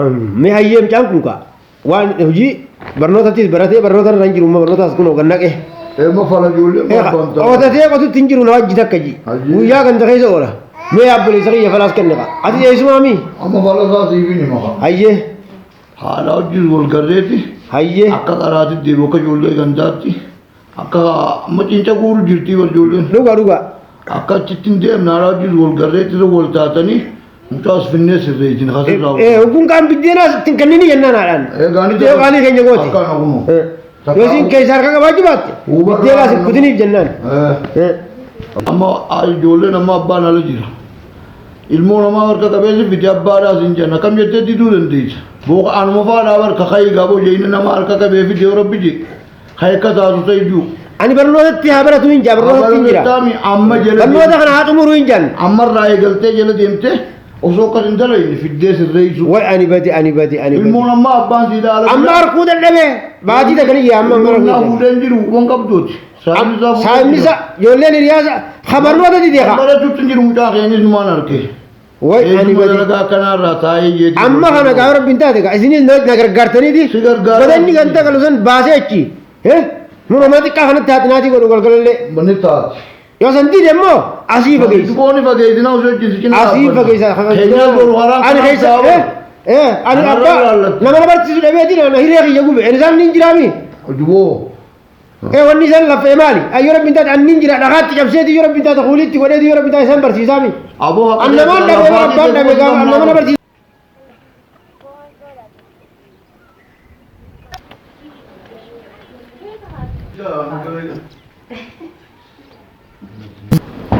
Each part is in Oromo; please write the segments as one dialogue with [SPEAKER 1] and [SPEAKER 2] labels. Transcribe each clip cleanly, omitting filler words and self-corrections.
[SPEAKER 1] Me hayyem cankuka. Wan hojii barnootatis baratee barnoota irra hin jiru barnootaas kun hogannaqe.
[SPEAKER 2] Ma fala ijoollee ma banta.
[SPEAKER 1] Qotatee qotutti hin jiru na wajji takka ji. Guyyaa kan ta'e isa oola. Me abbole sariya falas kenneqa. Ati eessumaami.
[SPEAKER 2] Amma fala isaa siifini maka.
[SPEAKER 1] Hayyee.
[SPEAKER 2] Haala hojii wal garreeti.
[SPEAKER 1] Hayyee.
[SPEAKER 2] Akka karaatti deebi'u akka ijoollee gandaatti. Akka amma cinca guuru jirti wal ijoolleen.
[SPEAKER 1] Dhuga.
[SPEAKER 2] Akka achitti hin deemne haala hojii wal garreetti wal taatanii. Mucaas finne sirreetiin hasirraa.
[SPEAKER 1] Kun kan biddeena kannini jennaanaadhaan. Gaanii keenya gooti.
[SPEAKER 2] Akka nagumo.
[SPEAKER 1] Yookiin keessa harka qabaachuu baatte. Biddeena sikkutiniif jennaan.
[SPEAKER 2] Amma ijoolleen amma abbaan ala jira. Ilmoo namaa harka qabeessi fite abbaadhaas hin jenna. Kam jettee diduu dandeessa. Booka anuma faadhaa harka kayii gaaboo jeeyina nama harka qabee fite yoo rabbi je. Kayii akka taatu ta'ijuu. Ani
[SPEAKER 1] barnootatti haa baratu hin jaa barnootatti hin jira. Barnoota kana haa xumuru hin jaan.
[SPEAKER 2] Amma irraa eegaltee jala deemtee. Osoo kan hin dalayne fiddee sirreessu.
[SPEAKER 1] Way ani badi.
[SPEAKER 2] Ilmoon amma abbaan siidaa ala.
[SPEAKER 1] Amma harkuu dadhabee baatii dagalii amma
[SPEAKER 2] harkuu. Naa fuudheen jiru waan qabdooti.
[SPEAKER 1] Saamisa ijoolleen hiriyaasa habarnoota dideeqa.
[SPEAKER 2] Baratuutti hin jiru mucaa keenyas numaan arge.
[SPEAKER 1] Way ani badi.
[SPEAKER 2] Dalagaa kanarraa taa'ee jeeti.
[SPEAKER 1] Amma kana gaafa rabbiin taate isinis na gargaartaniiti.
[SPEAKER 2] Si gargaara.
[SPEAKER 1] Badanni kan tagalu san baasee achi. Murama xiqqaa kanatti haatinaatii godhu galgalallee.
[SPEAKER 2] Manni taate.
[SPEAKER 1] Yoo santii deemmoo asii fageessa.
[SPEAKER 2] Duboonni fageessina osoo hojjetu cinaa.
[SPEAKER 1] Asii fageessa.
[SPEAKER 2] Keenyaa boru haraan
[SPEAKER 1] ani keessa ani abbaa nama barsiisu dhabeetiin ana hiree kiyya gube isaan ni jiraami.
[SPEAKER 2] Duboo.
[SPEAKER 1] Wanni isaan laffee maali? Yoo rabbiin taate anni jira dhagaatti cabseeti yoo rabbiin taate kuulitti godheeti yoo rabbiin taate isaan barsiisaami.
[SPEAKER 2] Aboo
[SPEAKER 1] haqaa. Annamaan dhabee abbaan dhabee gaafa annama na barsiisa.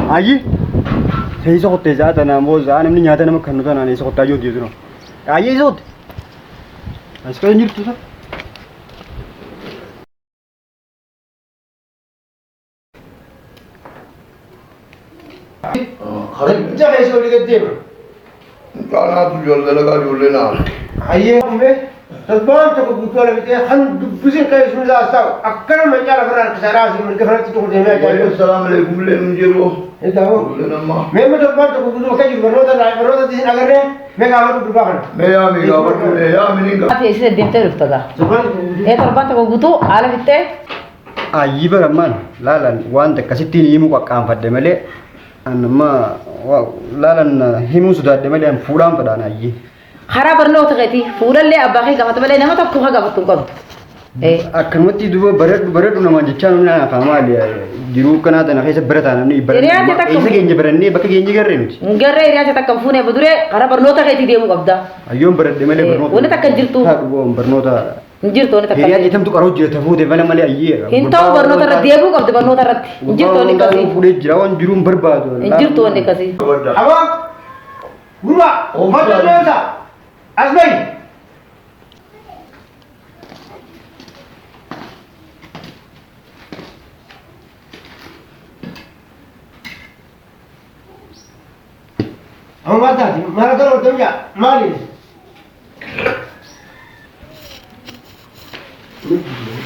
[SPEAKER 3] Ayi, saya sok teja tanah bos, ane mending nyata nama kanu tanah, sok tajuk gitu no. Ayi sok, sekarang nyuruh tuh.
[SPEAKER 1] Kerja kayak seperti itu.
[SPEAKER 2] Karena tu jual jual na.
[SPEAKER 1] Ayi, sebab tu kebutuhan lebih dia kan pusing kayak semula asal. Akan menjadi orang kesalahan sih mereka orang itu kerja macam.
[SPEAKER 2] Assalamualaikum lenjero.
[SPEAKER 1] Itu. Memang sebab tu kebutuhan kayak bernoda di sini agarnya. Mereka harus berubah.
[SPEAKER 2] Mega meninga.
[SPEAKER 4] Tapi isi dia terus taga. Terbantu kebutuh ala kita.
[SPEAKER 3] Ayi beraman, lalan, wan kasih tini imu kau kampat demele. Anama lalan himu sudah demele yang pulang pada ayi.
[SPEAKER 4] Harap bernoda keti, pulang le abah ke kamar tempat nama tak kuha kamar tungkol.
[SPEAKER 3] Akan mati dua berat nama jechan na kamar dia. Jiru kena tanah kaisa berat tanah ni berat. Isa genje berat ni, bakai genje gerin.
[SPEAKER 4] Gerre iriya cetak kampune bedure, harap bernoda keti dia mu kabda.
[SPEAKER 3] Ayom berat demele bernoda.
[SPEAKER 4] Wane tak kerjir tu.
[SPEAKER 3] Bernoda.
[SPEAKER 4] Njir to ne tak.
[SPEAKER 3] Iriya hitam tu karo jira tafu de mana male ayi.
[SPEAKER 4] Hintaw bernoda rat dia mu kabda bernoda rat. Njir to ne kasi.
[SPEAKER 3] Pude jirawan jurum berbadu.
[SPEAKER 4] Njir to ne kasi.
[SPEAKER 1] Abang, gua, macam mana? Asbai. Awak mata, mana kalau tu ya, mari.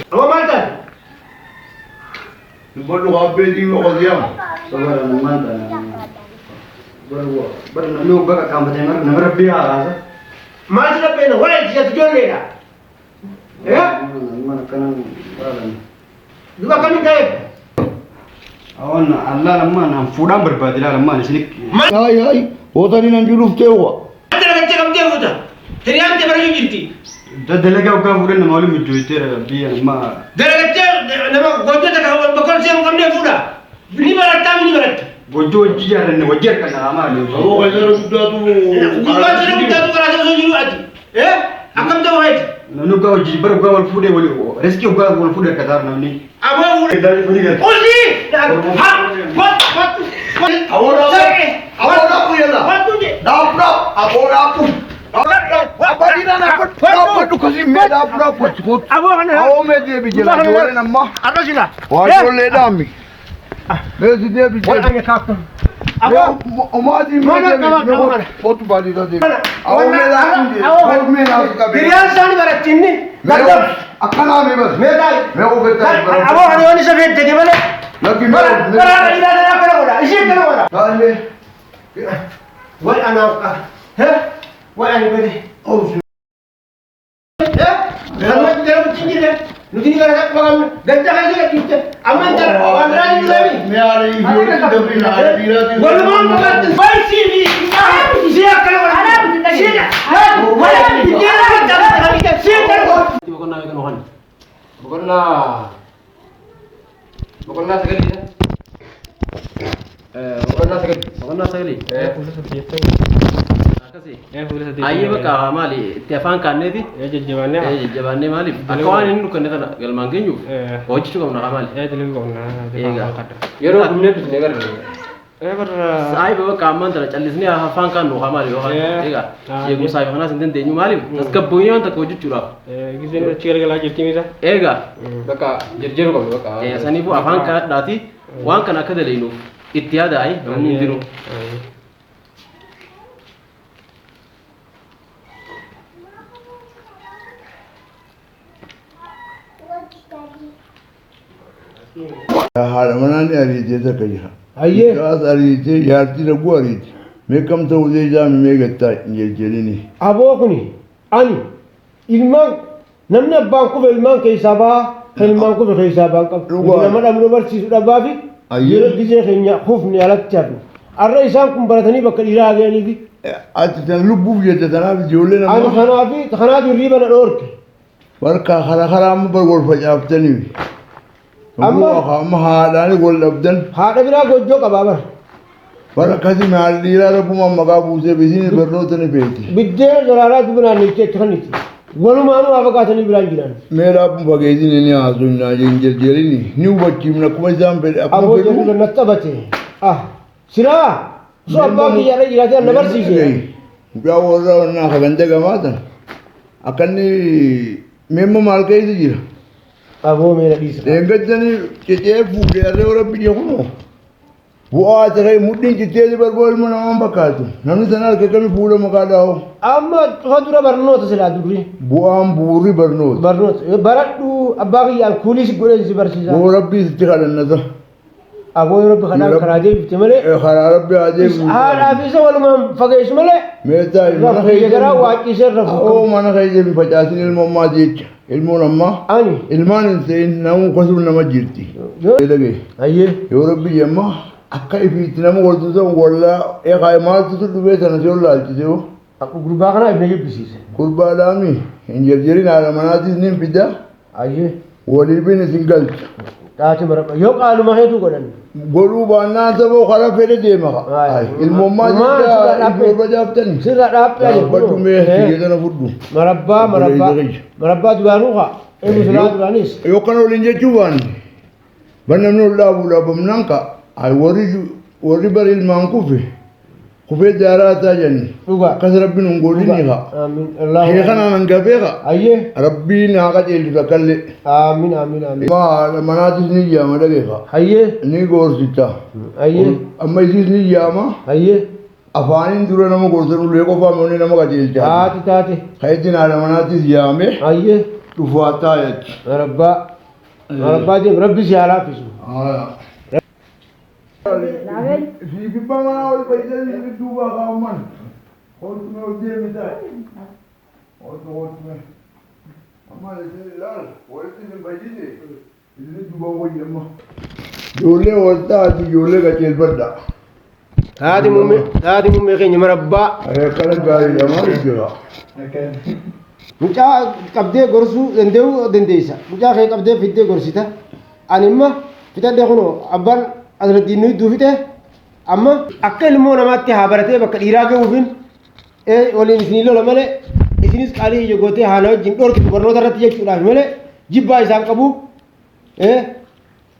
[SPEAKER 1] Awak mata.
[SPEAKER 2] Baru apa di luar dia?
[SPEAKER 3] Sabar mata. Baru lu baga kampat yang nama biar asa.
[SPEAKER 1] Masih apa ni? Wala dia tujuan ni dah. Ya?
[SPEAKER 3] Mana kanan baran.
[SPEAKER 1] Dua kali kaya.
[SPEAKER 3] Awan Allah lama nam fudam berbadilah lama di sini.
[SPEAKER 2] Ay. Hota ni nanjuluf tewa.
[SPEAKER 1] Ada kerja kamu dia hota. Teriak dia baru jinti.
[SPEAKER 3] Dah delega uga fudan nama malu menjual biar ma.
[SPEAKER 1] Delega kerja nama gojo tak kau bakal siapa kamu dia fuda. Ni barat kami ni barat.
[SPEAKER 3] Gojo jiar ni wajar kan nama ni.
[SPEAKER 2] Oh kalau sudah tu.
[SPEAKER 1] Gua sudah tu kerana saya juru aja. Akam tahu aja.
[SPEAKER 3] Nanu kau jibar uga wal fude wali. Reski uga wal fude kata nani.
[SPEAKER 1] Apa fude?
[SPEAKER 3] Dari fude kan.
[SPEAKER 1] Osi. What?
[SPEAKER 2] Awak apa ya lah?
[SPEAKER 1] What tu je?
[SPEAKER 2] Awak apa? Apa di mana apa? Apa tu kasih meda apa? Awak media bicara jualan nama.
[SPEAKER 1] Ada sila.
[SPEAKER 2] Wajar ledami. Media bicara.
[SPEAKER 1] What anya kakak?
[SPEAKER 2] Apa? Omadi media. Foto balik tadi. Awak media tu. Awak media tu.
[SPEAKER 1] Kirian sani barat cini.
[SPEAKER 2] Akan apa bos?
[SPEAKER 1] Media.
[SPEAKER 2] Aku betul.
[SPEAKER 1] Awak hari ini sebut jadi mana?
[SPEAKER 2] Lagi
[SPEAKER 1] mana? Mana ini ada apa orang? Isi apa orang?
[SPEAKER 2] Kali.
[SPEAKER 1] What anak? Wah, ani beri.
[SPEAKER 2] Oh.
[SPEAKER 1] Kalau dalam tinggi deh, nu tinggi kan bakal gajah aja gitu. Aman cara orang ini lagi.
[SPEAKER 2] मैं आ रही हूँ डबरी ना दीरा दी
[SPEAKER 1] Gol mau makan baik sini. Siap kalau siap. Wala bicara jangan kita siap kalau.
[SPEAKER 5] Bukanlah sekali ya. Bukanlah sekali. Akasi. Ayye baka mali tefan kanne di. Jajjabanne mali. Akwan inni kan kana galman genyu. Hoji chuka na mali. Ega. Yero gumne tu negar. Sai baba kaman tara challisni afan kan no mali yo. Ega. Ye gum sai khana sinden denyu mali. Taskabbuyon ta koji chura.
[SPEAKER 3] Gizin chira gala jirti misa.
[SPEAKER 5] Ega.
[SPEAKER 3] Baka jirjiru ko baka.
[SPEAKER 5] Sani bu afan kan dati wan kana kadalinu. Ittihada ai namun diru.
[SPEAKER 2] हाल मनाने आ रही थी तो कही
[SPEAKER 1] Aye.
[SPEAKER 2] काश आ रही थी यार ती रघु आ रही थी मैं कम तो उदय जा मैं गत्ता ये जेली नहीं
[SPEAKER 1] Abo ko ni. Ani. Ilman namni abbaan kuba ilmaan keessaa baha kan ilmaan kuba keessaa bahan qabu. Nama dhamni barsiisuudha baafi yeroo gisee keenya hufni alatti hafu. Arra isaan kun baratanii bakka dhiiraa ga'anii fi
[SPEAKER 2] आज तक लुब्बू ये तो तना जोले ना
[SPEAKER 1] ani kanaaf hirriiba na dhoorke.
[SPEAKER 2] वर्का खरा खरा हम पर गोल फजाबते नहीं
[SPEAKER 1] Amma
[SPEAKER 2] हम हालाने गोल अब्दन
[SPEAKER 1] haadha biraa gojjoo qabaa bara.
[SPEAKER 2] वर्का किसी में हाल लीला रखूँ हम मगा पूछे बिजी ने बरनो तो नहीं बेटी
[SPEAKER 1] Biddeen zaraaraa dubinaan nichee kaniti. Walumaanuu afakaatanii biraan jiran.
[SPEAKER 2] मेरा बगेजी ने नहीं आजू ना ये इंजर जेली नहीं न्यू बच्ची में कुछ जाम पे
[SPEAKER 1] Aboo jedhu na taphatee. Siraa. So abbaa kiyyaarra jiraatee na barsiise.
[SPEAKER 2] क्या बोल रहा हूँ ना खगंदे का माता अकन्नी मेम माल के ही जीरा
[SPEAKER 1] Aboo meera dhiisa.
[SPEAKER 2] एंगत जनी चिचे फूटे अरे और अभी ये कौन वो आज रहे मुद्दे चिचे पर बोल में नाम बका तू नमी सनार के कभी फूटे मका Dow
[SPEAKER 1] Amma dura barnoota silaa durri.
[SPEAKER 2] वो आम बुरी बरनो
[SPEAKER 1] Barnoota. Baradhu abbaa kiyyaan kuulii si godhee si barsiisa.
[SPEAKER 2] वो रब्बी से खाना था
[SPEAKER 1] Aboo yeroo kanaa karaa deebifte malee.
[SPEAKER 2] खराब भी आज
[SPEAKER 1] Haadhaa fi isa walumaan fageessu malee.
[SPEAKER 2] मेरा
[SPEAKER 1] Rakkoo garaa waaqisee rafu.
[SPEAKER 2] ओ मन कहीं जब पचास इल्मो माजिच इल्मो नम्मा
[SPEAKER 1] Ani.
[SPEAKER 2] इल्मान से नामु कसुर नमा जीरती ये लगे
[SPEAKER 1] Ayyee.
[SPEAKER 2] yoo rabbi yemma akka ifiitti nama waltuuta walla eegaa maaltu dhufee sana si ollaalchise oo
[SPEAKER 1] Gurbaa kana ibna jibbisiise.
[SPEAKER 2] gurbaadhaami hin jarjarin haadha manaatis nin fida
[SPEAKER 1] Ayyee.
[SPEAKER 2] waliifin isin galcha
[SPEAKER 1] Taate maraba. Yoo qaaluma heetu godhan.
[SPEAKER 2] godhuu baannaan saboo karaa fedhe deema ilmommaa jecha ifoorba jaaftani
[SPEAKER 1] Sirra dhaabbee.
[SPEAKER 2] badhumee sigeetana fudhu
[SPEAKER 1] Marabbaa marabbaa. Marabbaa duraanuu haa. Eegu silaa duraanis.
[SPEAKER 2] yoo kana waliin jechuu baanne bannamni ol dhaabuu dhaabamnaan ka ay warri bari ilmaan kufee daaraa taa jenni
[SPEAKER 1] Dhugaa.
[SPEAKER 2] akkas rabbiin hin godhini haa
[SPEAKER 1] Amiin. Allahu.
[SPEAKER 2] kanaan hangafee haa
[SPEAKER 1] Ayyee.
[SPEAKER 2] rabbiin haa qajeelchu takkallee
[SPEAKER 1] Amiin amiin amiin.
[SPEAKER 2] haadha manaatis ni yaama dhageefa
[SPEAKER 1] Ayyee.
[SPEAKER 2] ni gorsita
[SPEAKER 1] Ayyee.
[SPEAKER 2] amma isiis ni yaama
[SPEAKER 1] Ayyee.
[SPEAKER 2] afaaniin dura nama gorsan ulee qofaa moonni nama qajeelchaa
[SPEAKER 1] Taate taate.
[SPEAKER 2] kayitiin haadha manaatis yaame
[SPEAKER 1] Ayyee.
[SPEAKER 2] dhufaa taa jechi
[SPEAKER 1] Marabbaa. Marabbaa deem rabbi si haa laaffisu.
[SPEAKER 2] Siibibba manaa ol fayyadanii duuba kaa'aman hooltume ol deemi taa'e hooltume amma laal walitti hin fayyide inni duuba wayyamma ijoollee wal taati ijoollee qajeelfadha
[SPEAKER 1] Taate muummee keenya marabbaa.
[SPEAKER 2] akkana gaarii maal jira
[SPEAKER 1] Mucaa qabdee gorsuu dandeessa. Mucaa kee qabdee fiddee gorsita. Ani imma fitadhee kunoo abbaan asirratti nuyi duufite amma akka ilmoo namaatti haa baratee bakka dhiiraa ga'uufin waliin isinii lola malee isinis qaalii ija gootee haala wajjin dhorkitu barnoota irratti jechuudhaaf malee jibbaa isaan qabu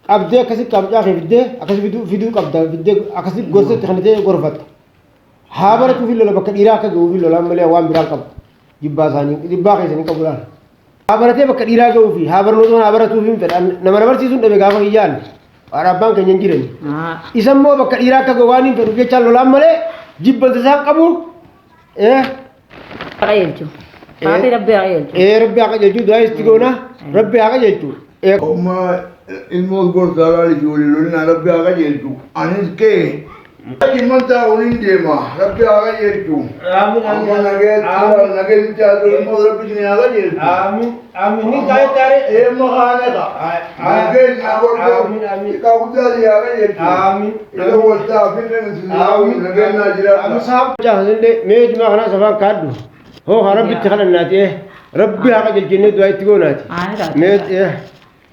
[SPEAKER 1] qabdee akkasi mucaa kee fiddee akkasi fiduu qabda fiddee akkasi gorsatti kanatee gorfatta. Haa baratuufin lola bakka dhiiraa akka ga'uufin lola malee waan biraan qabu. Jibbaa keessanii qabuudhaan. Haa baratee bakka dhiiraa ga'uufi haa barnoota haa baratuufin fedha nama barsiisuun dhabe gaafa kiyyaan abbaan keenya hin jiran. Isa immoo bakka dhiiraa akka ga'uwaan hin fedhu jechaan lolaan malee jibbansa isaan qabu.
[SPEAKER 4] Qajeelchu. Taate rabbi qajeelchu.
[SPEAKER 1] Rabbi haa qajeelchu du'aa itti goona rabbi haa qajeelchu.
[SPEAKER 2] Oma ilmoos gorsaa laal ijoollee lolina rabbi haa qajeelchu anis kee Lagi manta unin dema, rabbi aga yertu.
[SPEAKER 1] Amin amin.
[SPEAKER 2] Amma nage jadu mo rabbi ni aga yertu.
[SPEAKER 1] Amin amin. Ni kaya tare.
[SPEAKER 2] E mo khane ka. Nage na go.
[SPEAKER 1] Amin amin.
[SPEAKER 2] Ka kuda di aga yertu.
[SPEAKER 1] Amin.
[SPEAKER 2] Ilo wasta finne amin nage na jira.
[SPEAKER 1] Amin sahab jahzille meej ma khana saban kaddu. Ho rabbi tikhala nati. Rabbi aga jiljinne duai tigonati. Meej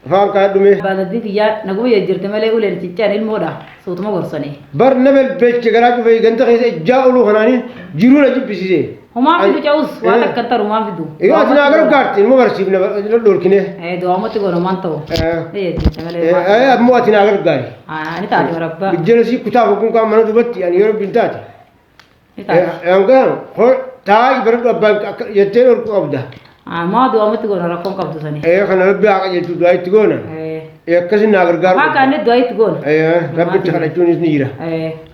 [SPEAKER 1] faan kaddu me.
[SPEAKER 4] Baladii kiyya naguma jirte malee uleen ciccaan ilmoodha suutuma gorsanii.
[SPEAKER 1] Bar nabel beche garaachu fayi ganta keessa jaa'ulu kanaani jiruu na jibbisiise.
[SPEAKER 4] Humaa fidu cawus waan akka taru humaa fidu.
[SPEAKER 1] Iyo ati naa garuu gaarti ilmoo barsiifna dhorkine.
[SPEAKER 4] Du'aamatti gonomaan ta'u. Jirte malee.
[SPEAKER 1] Ammoo ati naa garuu gaari.
[SPEAKER 4] Ni taate warabba.
[SPEAKER 1] Bijjeelsi kutaa fokuun kaan mana dubatti ani yeroo bintaati.
[SPEAKER 4] Ni taate.
[SPEAKER 1] Angaan hoo taa'aa bara abbaan jettee dhorku qabda.
[SPEAKER 4] Maa du'aamatti goona rakkoon qabdu sanii.
[SPEAKER 1] Kana rabbi haqa jettu du'aa itti goona. Akkasiin naa gargaaru.
[SPEAKER 4] Maa kaanne du'aa itti goona.
[SPEAKER 1] Rabbi itti kadhachuunis ni jira.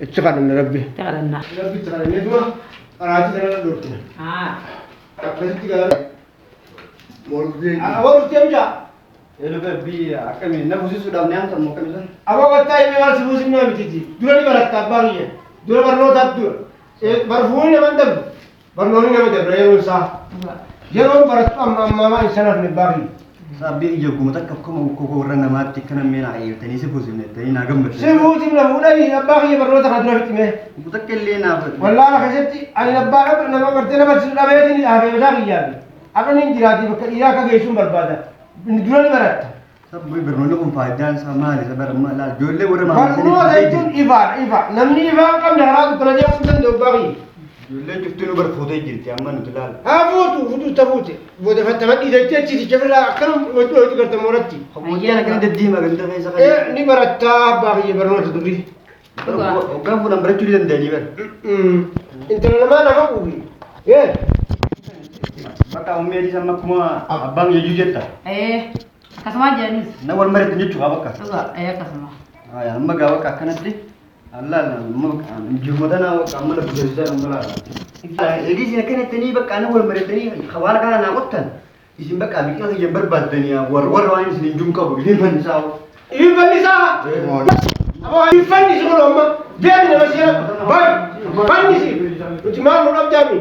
[SPEAKER 1] Itti kadhanna rabbi.
[SPEAKER 4] Itti kadhanna.
[SPEAKER 1] Rabbi itti kadhannee dura qaraatii sana dhorkina. Akkasitti gaara.
[SPEAKER 2] Mordi.
[SPEAKER 1] Abaruutti amjaa.
[SPEAKER 3] Elo babbi akkami na buusisuudhaaf ni amsa moo kamisan?
[SPEAKER 1] Abaa wattaa himee maal si buusinaa mititi. Dura ni baratta abbaan kiyya. Dura barnootaaf dura. Barfuuni naman dabru. Barnoonni nama dabra yeroo isaa. Yeroo barattu ammaa insanaaf ni baaqi.
[SPEAKER 3] Sabbi ija gumata akkuma koko warra namaatti kana meena ayyatanii si buusinnettanii naa gammadu.
[SPEAKER 1] Si buusin na fuudhanii abbaa kiyya barnoota kana dura fixime.
[SPEAKER 3] Gutakka illee naaf.
[SPEAKER 1] Wallaala keessatti ani abbaa dhabu nama gartee nama si dhabeetiin dhaabee isaa kiyyaafi. Akka inni jiraati bakka dhiiraa akka geessuun barbaada. Dura ni baratta.
[SPEAKER 3] Sabbi barnoonni kun faayidaan isaa maali? Isa bara maal ijoollee warra
[SPEAKER 1] Barnoota jechuun ifa. Namni ifaa hin qabne karaa dukkana deemuu hin danda'u abbaa kiyya.
[SPEAKER 3] ijoollee cuftuu nu barfuutee jirti amma nuti ilaala.
[SPEAKER 1] Haa fuutu tafuute. Booda fattama dhiisachee achiiti firraa akkanum wajjin gartamu irratti.
[SPEAKER 3] Hojjaan akkana deddeema ganda keessa kan.
[SPEAKER 1] Ni barattaa abbaa kiyya barnoota durii.
[SPEAKER 3] Hoggaan fuudhan barachuu ni danda'anii bara.
[SPEAKER 1] Intala namaa nama quufi.
[SPEAKER 3] Bakka ummee isa amma akkuma abbaan jechuun jetta.
[SPEAKER 4] Akkasumaa jedhanis.
[SPEAKER 3] Na wal mariitti jechuudha bakka.
[SPEAKER 4] Akkasuma.
[SPEAKER 3] Amma gaa bakka akkanatti. Allah jumata na amma la bujeessa amma la. Edi sina kanatti bakka ana wal mariittanii hawaala kana na qottan. Isin bakka biqilaa kiyyan barbaaddanii warra waan isin jum qabu isin fannisaa.
[SPEAKER 1] Isin fannisaa? Abaa isin fannisi kun amma deemi nama siira baay'ee fannisi. Nuti maal nu dhabdaami?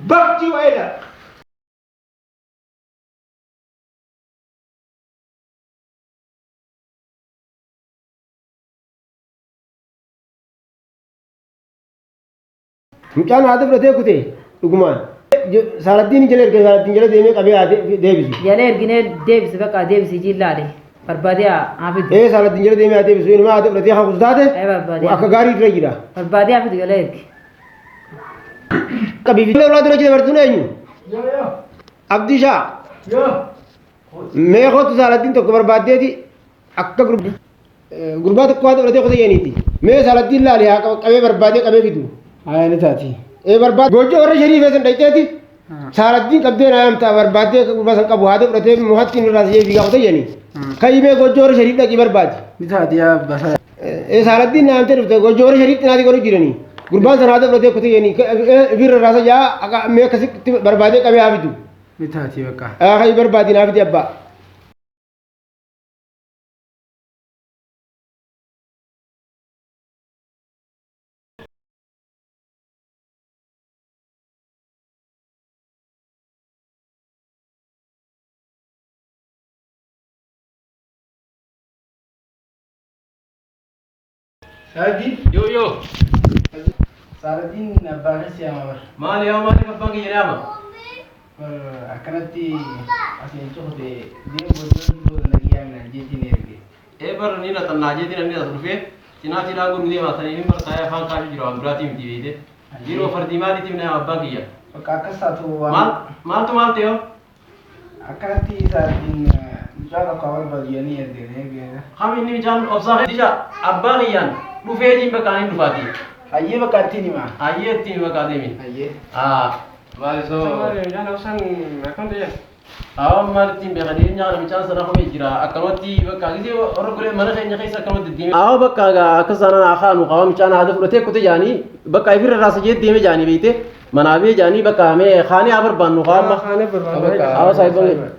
[SPEAKER 1] Bakti waayedha. Mucaan haadha fudhatee kutee dhugumaan. Saaladdiin jala erga saaladdiin jala deemee qabee deebisu.
[SPEAKER 4] Jala erginee deebisi bakka deebisi jillaadhe. Barbaadee haafidu.
[SPEAKER 1] Saaladdiin jala deemee deebisu inni maa haadha fudhatee haa kustaate.
[SPEAKER 4] Barbaadee.
[SPEAKER 1] Akka gaarii irra jira.
[SPEAKER 4] Barbaadee haafidu jala ergi.
[SPEAKER 1] Qabiifi irraa dura jira bartuun eenyu? Abdishaa. Mee kootu saaladdiin tokko barbaaddeeti akka gurbaa tokko haadha fudhatee kutee yeeniiti. Mee saaladdiin laali haa qabee barbaadee qabee fidu. Ayani taati. Barbaad gochoo warra shariifee san dhayxeeti. Saaladdiin qabdee naa amtaa barbaaddee gurba san qabu haadha fudhatee muhattiin irraa si'ee fiigaa kutee yeeni. Kayyimee gochoo warra shariif dhaqii barbaadi. Ni taati yaa basa. Saaladdiin naa amtee dhufte gochoo warra shariif xinaatii godhu jiranii. Gurbaan san haadha fudhatee kutee yeeni. Ibirra irraa sajaa mee akkasitti barbaadee qabee haa fidu. Ni taati bakka. Kayyi barbaadi naa fidi abbaa. Saladin,
[SPEAKER 5] Yo.
[SPEAKER 1] Saladin abbaan siyaama bar.
[SPEAKER 5] Maali yaa maali abbaan kiyya nama?
[SPEAKER 1] Akkanatti asiin cufte deemu gosa nagiyaa minaan jeetiin erge.
[SPEAKER 5] Bar ni na tanna jeetiin ani as dhufee cinaatii dhaa gurgudee baatanii hin bartaa'ee afaan kaasuu jiru ambiraatii miti beekte. Yeroo fardii maaliitiif na abbaan kiyya?
[SPEAKER 1] Bakka akkas taatu
[SPEAKER 5] Maaltu maal ta'e?
[SPEAKER 1] akkanatti Saladin mucaa tokko barbaadiyanii erge.
[SPEAKER 5] Ham inni mijaan obsaa disha abbaan kiyyaan dhufee jiin bakka ani dhufaati.
[SPEAKER 1] Hayyee bakka ittiin hima.
[SPEAKER 5] Hayyee ittiin bakka deemi.
[SPEAKER 1] Hayyee.
[SPEAKER 5] Maali soo?
[SPEAKER 1] Mijaan obsaan akkam ta'e?
[SPEAKER 5] Maal ittiin beekanii nyaata mijaan sana hojii jira akkamatti bakka gisee warra golee mana keenya keessa akkamatti deeme. Bakka akka sanaan akaanu qaba mijaan haadha fudhatee kute jaanii bakka ifirra raasa jee deeme jaanii beekte. Manaabii jaanii bakka mee khaanii haa barbaannu qaama.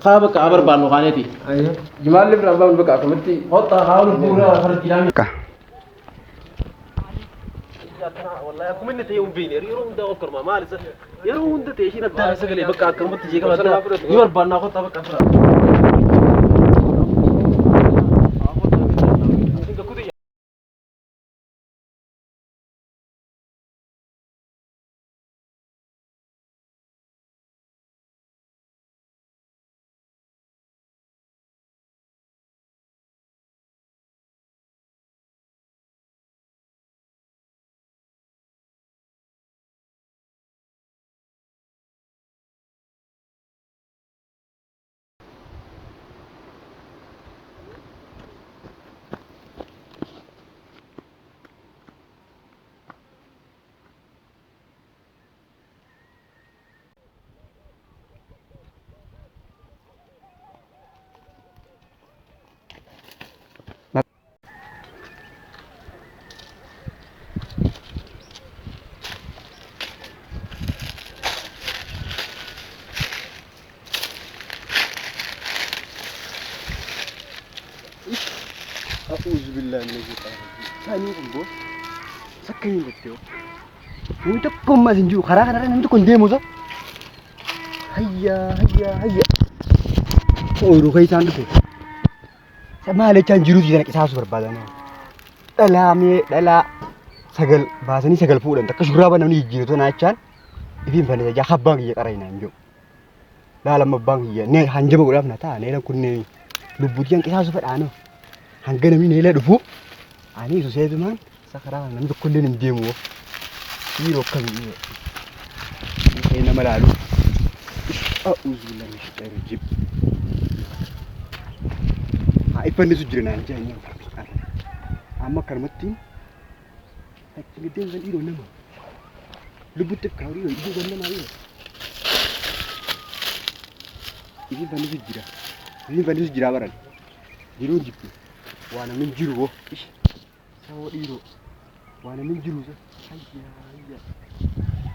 [SPEAKER 5] Haa bakka haa barbaannu khaaneeti.
[SPEAKER 1] Jumaalli bira abbaan bakka akkamatti.
[SPEAKER 5] Hotta haa lubbuu irraa fardiidhaan. والله أكو مني تيوم بيني يرون ده أكر ما مالس يرون ده تيجي نبدأ سجلي بقى أكر ما تيجي كمان يور بنا خد طبق أفرا
[SPEAKER 3] أعوذ بالله من الشيطان الرجيم ثاني بوس سكين بتيو وانت كم ما زنجو خرا خرا انت كن ديمو هيا هيا هيا أورو كيسان دكتور sama le chan jiru jiran kisa su berbada na dala sagal bahasani sagal fudan ta kashura ba namni jiru to na chan ibin fa ne ja habban ya qarai na njo dala mabban ya ne hanje ba gudaf na ta ne ran kunne lubbudiyan kisa su fada no hangana mi ne la dufu ani so sai man sakara nan da kullun demo yiro kan yiro sai na malalu a'udhu billahi minash shaitanir rajim ifanni su jirna janya amma karmatin takidin zan iro nama lubutte kawri yo ido ganna ma yo ibi fanni su jira baran jiro jippi wana min jiru wo sawo diro wana min jiru sa hayya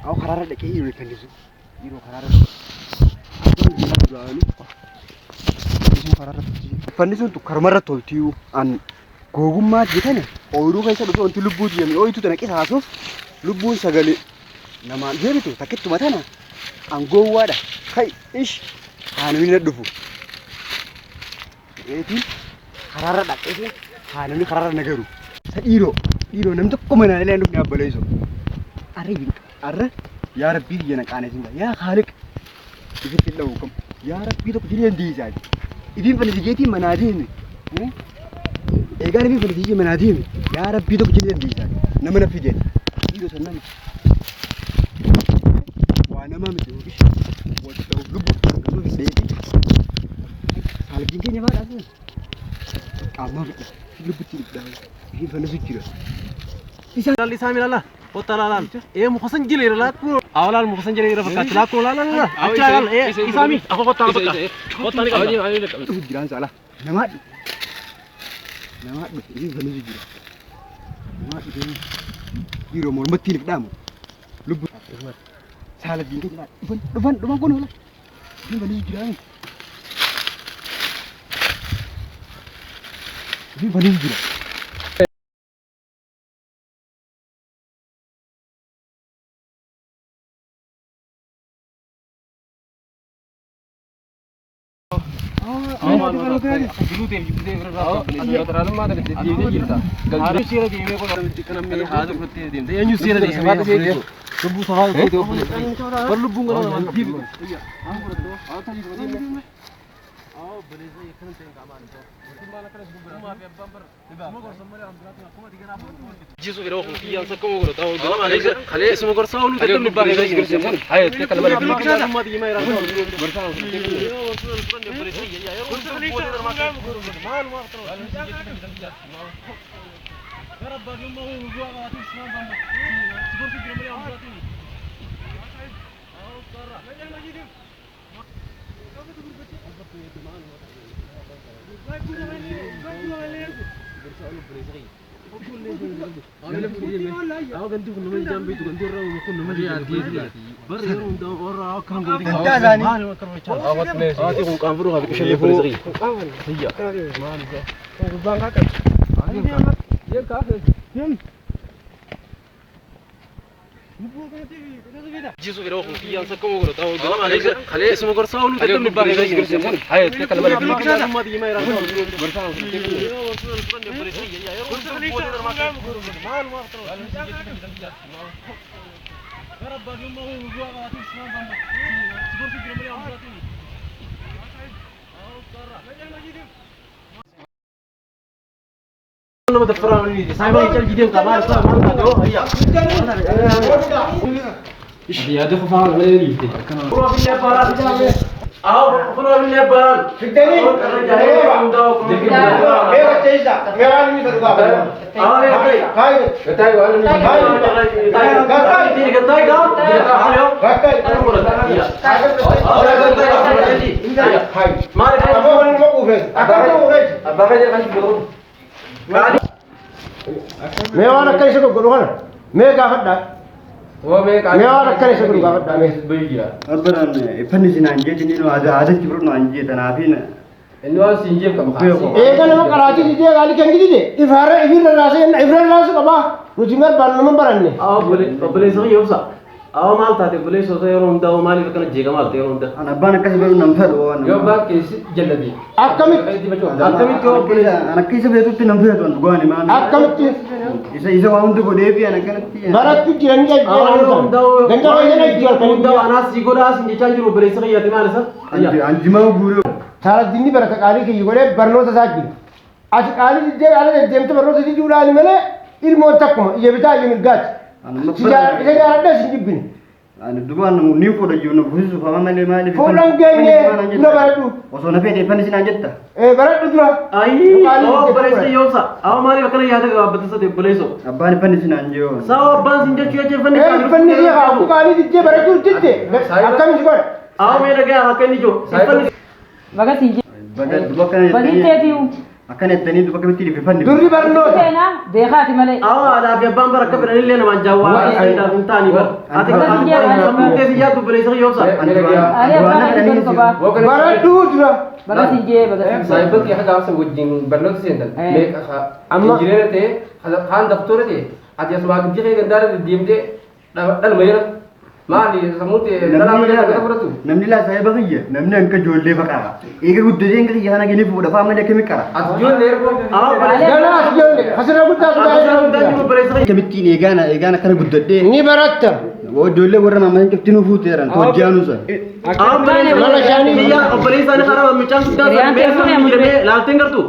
[SPEAKER 3] aw kharara da ke iro fanni su iro kharara fanni sun tu karmara toltiu an gogummaa jetane oyru keessa dhufe wanti lubbuu diyame oytu tana qisaasuuf lubbuun sagale namaan deebitu takkitti matana an gowwaadha kai ish haanamni na dhufu eetiin karaarra dhaqeetiin haanamni karaarra nagaru sa dhiiroo namni tokko manaa illee dhufne abbaleeyso arra yaa rabbii diyya naqaaneetiin yaa haaliq ifitti dha'u kam yaa rabbii tokko jireen diisaati ibin fanisigeeti manaadimi eegaan ibin fanisige manaadimi yaa rabbii tokko jireen diisaati nama na fideen dhiiroo san nama waa namaa miti ish wal ta'u lubbu gama fidheeti saalgiin keenya baadhaas qaamaa fidhe lubbutti dhibdhaa ibin fanisi jira
[SPEAKER 5] isaan isaami lalla وطلالان إيه مخصن جلي رلاكو أولان مخصن جلي رفقات لاكو لا لا لا أشتغل إيه إسامي أخو قطع بقى قطع لك أجي لك
[SPEAKER 3] جيران سالا نماد إيه فنزي جيران نماد إيه جيرو مول متيلك دامو لب سالا جين كده دفن كون ولا إيه فنزي جيران إيه فنزي جيران
[SPEAKER 5] جيسو غير وقت في يانسا كم غير تاو غلام عليك خليه اسمه غرسا ولو تكلم نبغى غير هاي تكلم على ما دي ما يراك غرسا يا رب لما هو جوا غاتي اسمه بام تقول في جمله يوم غاتي او قرا لا يجي أو كنتي كنا من جنبي كنتي رأوا كنا من جنبي برا يرون ده ورا كان قولي ما أنا كرم يشال تيجون كان فروها بكشة فريزري هي ما نسى بانكا يا كافي جيسو كده وخم كيان سكم وقرا تاو قلما عليك خليه اسمه قرصا ونو تكلم نبغى هاي تكلم عليك ما دي ما يراك قرصا أنا بدفرها من يدي سايبه يجي جديد كمان صار ما له هيا يا ده خفان ولا يجي برو في النبال جامع أو برو في النبال
[SPEAKER 1] فكرني मेरा चेजा मेरा नहीं करूँगा
[SPEAKER 5] أو يا كاي
[SPEAKER 1] काई
[SPEAKER 5] كاي وانا كاي تيجي كاي ده هلو
[SPEAKER 1] काई
[SPEAKER 5] كاي ما لك
[SPEAKER 1] أبغى أقول لك أوفيس أبغى أقول لك
[SPEAKER 5] أبغى أجي كاي بقول
[SPEAKER 1] मैं वाला कैसे को करूँगा ना मैं क्या करता
[SPEAKER 5] वो
[SPEAKER 1] मैं वाला कैसे करूँगा करता मैं
[SPEAKER 5] بيجي
[SPEAKER 3] أبران إفني سنانجي جنينو هذا عادة كبر نانجي تنافين
[SPEAKER 5] إنه سينجيب كم خاص
[SPEAKER 1] एक ना मैं कराची दीजिए गाली कहीं दीजिए इफारे इफरान लासे कबा रुचिमर बालनम बरन्ने
[SPEAKER 5] أو بلي صغير يوصل أو مال تاتي بلي صغير يوم ده ومالي فكنا جيجا مال تيرون ده
[SPEAKER 3] أنا أبانا كسبه نمفر وانا
[SPEAKER 5] يوم بقى كيس جلدي
[SPEAKER 1] أكمل
[SPEAKER 5] أكمل كيو بلي
[SPEAKER 3] أنا كيسه بيتو تنمفر وانا بقولي ما
[SPEAKER 1] أكمل
[SPEAKER 3] إذا واحد تقول ده أنا كنت
[SPEAKER 1] barat tu jiran dia
[SPEAKER 5] أو ده
[SPEAKER 1] ganja kaya na jual kan
[SPEAKER 5] ده أنا سيقول أنا سينجي تانجرو بلي صغير يتي مالسا
[SPEAKER 3] أنجما وبورو
[SPEAKER 1] thara dinni barat kali ke yugole barno ta sajbi as kali dia ala dem to barno ta jula ali mele ilmo takma ye bita ye milgat sija ida ada sinjibin
[SPEAKER 3] أنا دوبان نيو فودا يونا بوزو فما مالي مالي
[SPEAKER 1] fulan genge na baratu
[SPEAKER 3] وصونا في إفني سنانجتا
[SPEAKER 1] barat dura
[SPEAKER 5] أي أو بلي صغير يوصل أو مالي فكنا يهذا بتسا تي بلي صو
[SPEAKER 3] أباني فني سنانجيو
[SPEAKER 5] ساو بان سينجي تشوي فني
[SPEAKER 1] fanni dia ka kali dije baratu dije akam sigor
[SPEAKER 5] أو ميرا كيا هكني جو فني
[SPEAKER 4] Baga sinji.
[SPEAKER 3] بدل دوبان
[SPEAKER 4] Bagi tetiu.
[SPEAKER 3] أكان التاني دوبان كبتي في فني
[SPEAKER 1] durri barno
[SPEAKER 4] Kena dekha timale.
[SPEAKER 5] أو هذا في بامبر كبر اللي أنا ما جوا هذا من تاني بر هذا كمان تيجي يا تبلي صغير يوصل
[SPEAKER 4] Are baga baru kaba.
[SPEAKER 1] barat dura
[SPEAKER 4] Baga sinji baga sinji.
[SPEAKER 6] Cyber की हद आपसे वजन बरनो से अंदर मैं इंजीनियर थे खान दफ्तर थे आज ये स्वागत जी के अंदर डीएम थे डल मेरा माली समुद्र डला मेरा क्या तू
[SPEAKER 3] نمني لا سايبه هي نمني أنك جول لي بقى إيه قد تجين كذي أنا جيني فودا فاهم لك كم كارا
[SPEAKER 6] आज जो नेर को
[SPEAKER 5] أو
[SPEAKER 1] dala asjole hasra gutta
[SPEAKER 3] كمتين إيجانا كان قد تدي
[SPEAKER 1] ni barat
[SPEAKER 3] وجول لي ورا ما يمكن تنو فوت يران توجيانو سا
[SPEAKER 5] أو
[SPEAKER 1] mana shani
[SPEAKER 5] يا أبلي ساني خراب ميشان سدا مير لالتين كرتو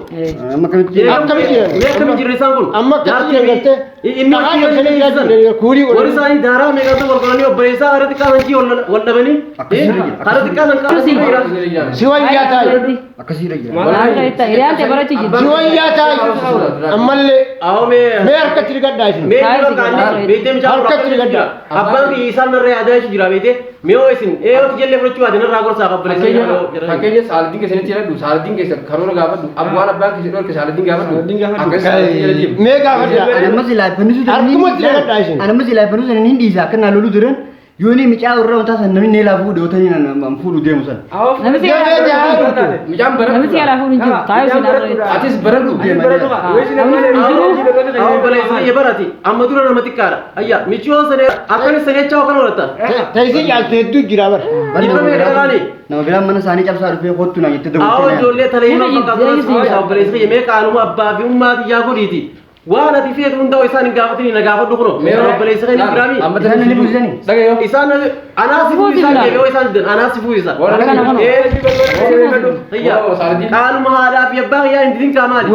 [SPEAKER 3] ما كمتين
[SPEAKER 5] मैं कमी जिरेसान कौन
[SPEAKER 1] amma kati ngate
[SPEAKER 5] इन्हीं
[SPEAKER 1] kali khali ila kuri
[SPEAKER 5] और सारी धारा में करते वर्करानी और बरेसा अरे तिका संची वल्ला बनी अरे तिका संका
[SPEAKER 1] siwaya ta
[SPEAKER 3] أكسير يا
[SPEAKER 4] Mana ita irian te bara chiji.
[SPEAKER 1] siwaya ta amalle
[SPEAKER 5] आओ मैं
[SPEAKER 1] me arkatri gadda
[SPEAKER 5] मैं जो कान्ने बेटे में जाऊँ
[SPEAKER 1] Harkat juga ada.
[SPEAKER 5] अब्बा की ईसान में रहे आजा है जिरा बेटे मैं वो इसीन ए वो तुझे लेकर चुआ देना रागोर साहब बरेसा
[SPEAKER 6] hakenya saladin ke sini tiada du saladin ke karona gaba du abu wala bank ke sini ke saladin gaba du akan saladin dia
[SPEAKER 1] me ga gadda
[SPEAKER 3] أنا مسي لا بنوزو
[SPEAKER 1] Arkuma tidak ada isin.
[SPEAKER 3] أنا مسي لا بنوزو نين ديزا كنا لولو درن يوني ميجا ورا وتا سنمي نيلا فودو تاني أنا مفودو ديمو سن
[SPEAKER 4] Nami
[SPEAKER 1] dia
[SPEAKER 4] siya.
[SPEAKER 1] dia jahat
[SPEAKER 6] macam berat
[SPEAKER 4] Nami siya lafu ninju. Tayo sila.
[SPEAKER 6] atis berat du
[SPEAKER 5] आओ बरेसा ये बराती अम्मदुरा नमती कार अय्या मिचुओ सने अकने सने चाव करो रहता
[SPEAKER 1] taisi jalte tu jirabar
[SPEAKER 5] इतना में करानी
[SPEAKER 3] ना बिला मन सानी जब सार रुपये खोद तू ना ये तो
[SPEAKER 5] आओ जो ले थले इन का तो बरेसा ये मैं कानू अब्बा भी उम्मा दिया को दी थी وانا دي فيه تقول ده إنسان قافتني نقافة دكرو ميرو بليس غير إبراهيم
[SPEAKER 6] amma tan ni buzani daga yo
[SPEAKER 5] إنسان أنا سيفو إنسان كيف إنسان دن أنا سيفو إنسان هي قالوا ما هذا في يبغى يا إندين كمالي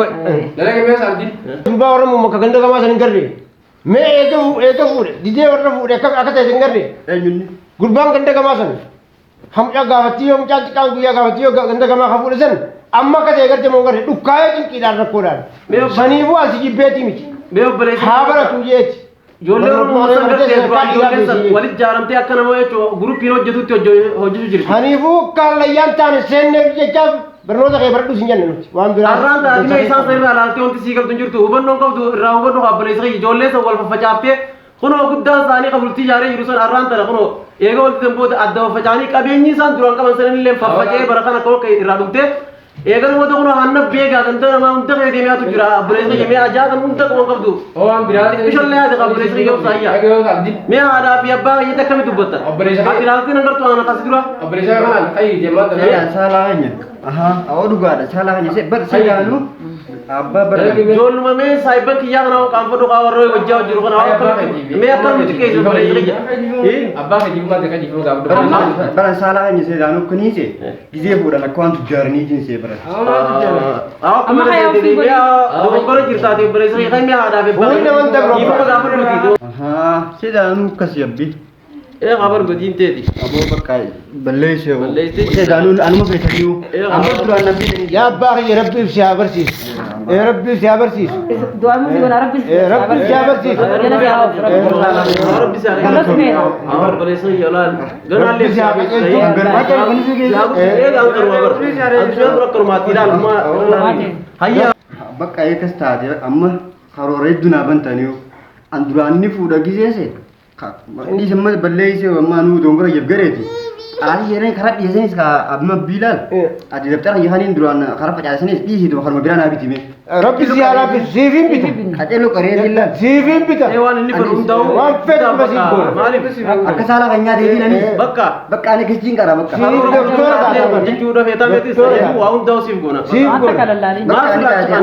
[SPEAKER 6] daga me saladin
[SPEAKER 1] jumba orang mau makan ganda kama sanin garde me itu fude dije warna fude kak akata sanin garde
[SPEAKER 3] يوني
[SPEAKER 1] gurbang ganda kama san ham ya gawati ham cha kang guya gawati ganda kama khafude san amma ka de garde mo garde dukkaye jin kidar rakodan me bani bu asiji beti mi
[SPEAKER 5] मैं बलेस
[SPEAKER 1] habara tu yeti
[SPEAKER 5] जो ले और मौसम करते हैं जो ले सब वाली जारमते अक्का ना वो ग्रुप पिरो जदू तो जो हो जो Jiri
[SPEAKER 1] hanifu kalayan tan sen ne je cha berno da kebar tu sinjan no wan bira
[SPEAKER 5] अर्रान दा आदमी ऐसा सही ना लालते उनकी सीखल तुंजुर तो उबन नों का तो राउबन नों का बलेस की जो ले सब वाल फजाते खुनो गुद्दा सानी कबुलती जा रही युरुसन अर्रान तरह खुनो एगो बोलते हैं बहुत अद्दो फजानी कभी नहीं सान दुरान का मंसलन ले फजाए बरखाना को कई राडुते eegalu wada kuna hanna beega ganta nama unta ke demia tu jira abreesri yeme aja kan unta ko qabdu
[SPEAKER 6] oo aan biraate
[SPEAKER 5] bishalle hada abreesri yow sayya me hada fi abba yita kam dubbata atirati nangar tu ana qasidura
[SPEAKER 6] abreesha kan ay deeman
[SPEAKER 3] Ya salah nya. Aha, awak juga ada salahnya. Saya anu abba ber.
[SPEAKER 5] jol ma me saiba ki yang raw kam fodo ka waro wajja wajru kana me akam ti ke so abreesri
[SPEAKER 6] abba ke jibu ma de ka jibu ga
[SPEAKER 3] Baran salahnya saya anu kuni sih. Gize pura nak kuant jarni jin saya ber.
[SPEAKER 5] aw kam de de ya do bar jirta te abreesri kay me hada be
[SPEAKER 1] Boy naman tag
[SPEAKER 5] ibu ka gamar luti do
[SPEAKER 3] Aha, saya anu kasih
[SPEAKER 5] e khabar godin te di
[SPEAKER 3] Abu Bakar Malaysia.
[SPEAKER 5] Malaysia.
[SPEAKER 3] Saya anu mau beritahu. Abu tuan Nabi.
[SPEAKER 1] يا باغي يا ربي في برسيس يا ربي في برسيس
[SPEAKER 4] دعاء مو يقول ربي
[SPEAKER 1] يا ربي في برسيس
[SPEAKER 4] جل جلاله
[SPEAKER 5] ربي ساري और बड़े से योला गन आले से आप सही
[SPEAKER 3] Macam kuni sih.
[SPEAKER 5] ए गांव करवा बर अब रख कर माती डाल मा hayya
[SPEAKER 3] Bakka ya kasta dia amma harore duna bantaniyo andurani fuda gizese ini semua balle ise amma nu dongora yebgareti ali yene kharap yeseni ska amma bilal adi daftar yahani duran kharap pajaseni di hidu harma birana bitime
[SPEAKER 1] ربي زيارة في سيفين بيتا
[SPEAKER 3] ate lo kare dilla
[SPEAKER 1] سيفين بيتا
[SPEAKER 5] e wan ni ko daw
[SPEAKER 1] وان فت بس يقول
[SPEAKER 5] malif
[SPEAKER 3] akasala kanya de dilla ni
[SPEAKER 5] bakka
[SPEAKER 3] bakka ni kisjin kara bakka
[SPEAKER 5] juda feta meti se wa un daw sim gona
[SPEAKER 1] سيف
[SPEAKER 4] ما
[SPEAKER 1] يقول
[SPEAKER 4] تكلم لالي
[SPEAKER 5] ما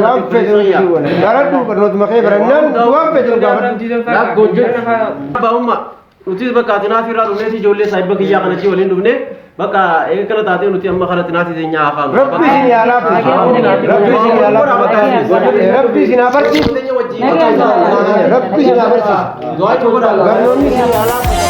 [SPEAKER 1] وان فت يقول دارت بقول ما خير برنن وان فت يقول
[SPEAKER 6] la gojo
[SPEAKER 5] ba umma uti bakka tinati ra dunne ti jolle saiba kiya kana ci walin dubne bakka e kala tate nuti amma khala tinati de nya afa
[SPEAKER 1] ربي سيني على ربي سيني على ربي سيني برسيس ربي سيني برسيس
[SPEAKER 5] doa coba dalam
[SPEAKER 1] برنوني سيني على